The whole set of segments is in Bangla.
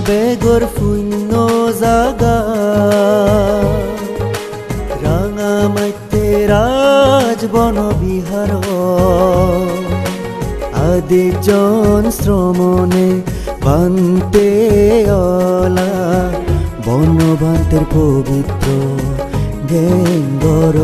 বেগৰ শূন্য জাগা ৰাঙামাটিতে ৰাজবন বিহাৰ আদিজন শ্ৰমণে বান্তে অলা বনবান্তের পবিত্র গেঙ্গর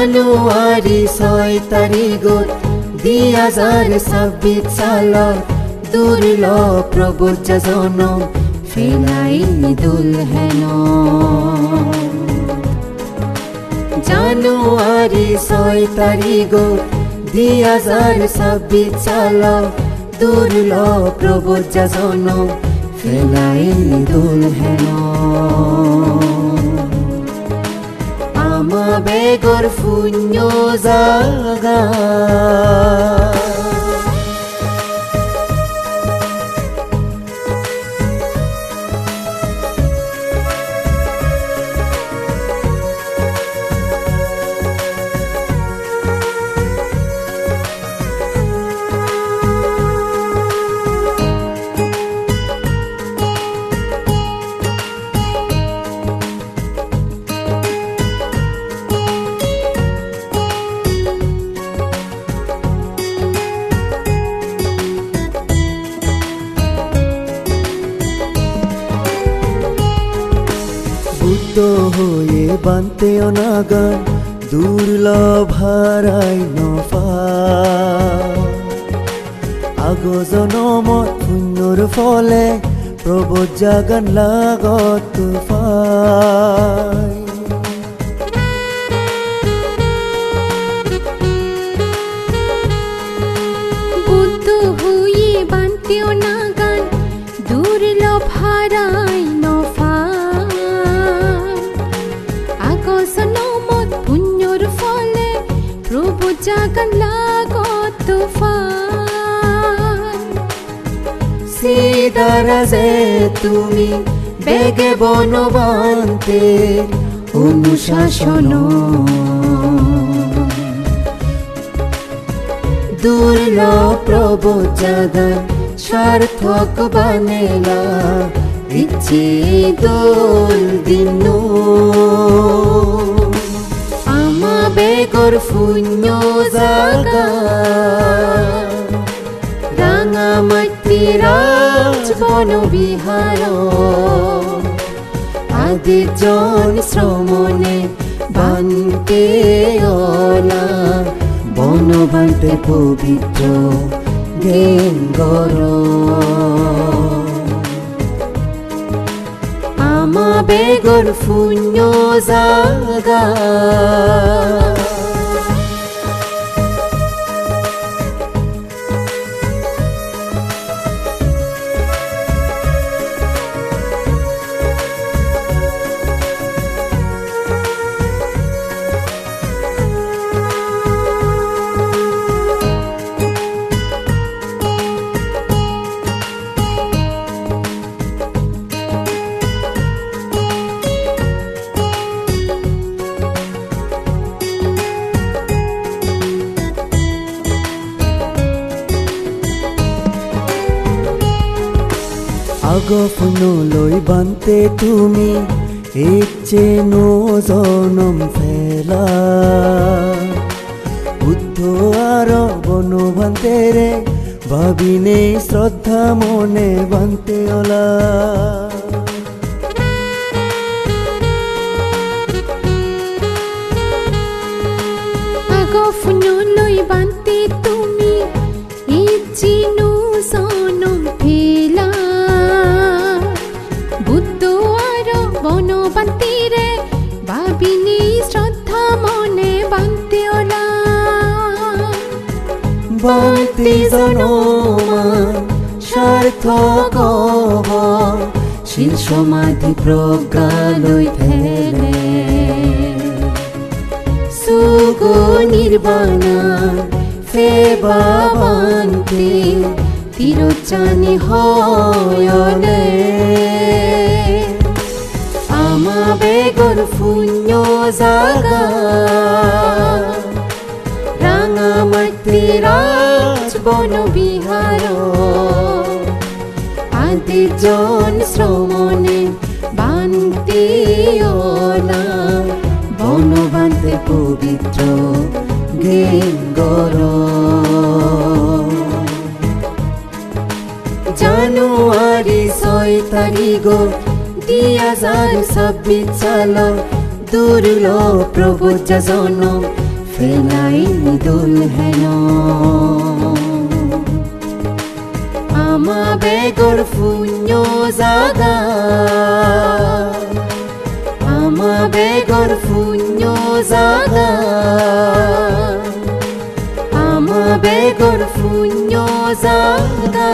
জানুৱাৰী 6 তাৰিখত 2026 সালত দুৰ্লভ প্ৰব্ৰজা জনম ফেলাই দুলহেন জানুৱাৰী 6 তাৰিখত 2026 সালত দুৰ্লভ প্ৰব্ৰজা জনম ফেলাই দুলহেন বেগৰ শূন্য জাগা হয়ে বান্তে অনাগান দুর্লভ হারাই নফা আগো জনমত শূন্যৰ ফলে প্ৰব্ৰজা গান লাগত তুফাই বুদ্ধ হয়ে বান্তে অনাগান দুর্লভ হারাই নফা জাগান লাগত তুফান সিদারা যে তুমি বেগে বনবান্তে অনুশাসন দুর্লভ প্রব্রজা গান সার্থক বানেলা ইচ্ছে দোল দিনু বেগৰ শূন্য জাগা ৰাঙামাটি ৰাজবন বিহাৰ আদিজন শ্ৰমণে বান্তে অলা বনবান্তে পবিত্ৰ গেঙ্গৰ বেগৰ শূন্য জাগা আগফুনলৈ বান্তে তুমি ইচ্ছে জনম ফেলা বুদ্ধ আর বনবান্তেরে ভাবিনে শ্রদ্ধা মনে বান্তে অলা আগফুনলৈ বান্তে তুমি ইচ্ছে জনম ফেলা বনবান্তিরে ভাবিনি শ্রদ্ধা মনে বান্তে অলা বান্তি জনমান সার্থক শিল সমাধি প্রজ্ঞালৈ ফেলে Tugo nirbana Feba bante Tirocani hoyole Ama begor funyo zaga Ranga mati raj bono biharo Adi jon শ্রমণে বান্তি OLA বনো বান্তে পবিত্র গেঙ্গর জানুয়ারি 6 তারিখ 2026 সাল দুর্ল প্রভু জন ফেলাইনি দুলহেন Ama begor funyo zaga Ama begor funyo zaga Ama begor funyo zaga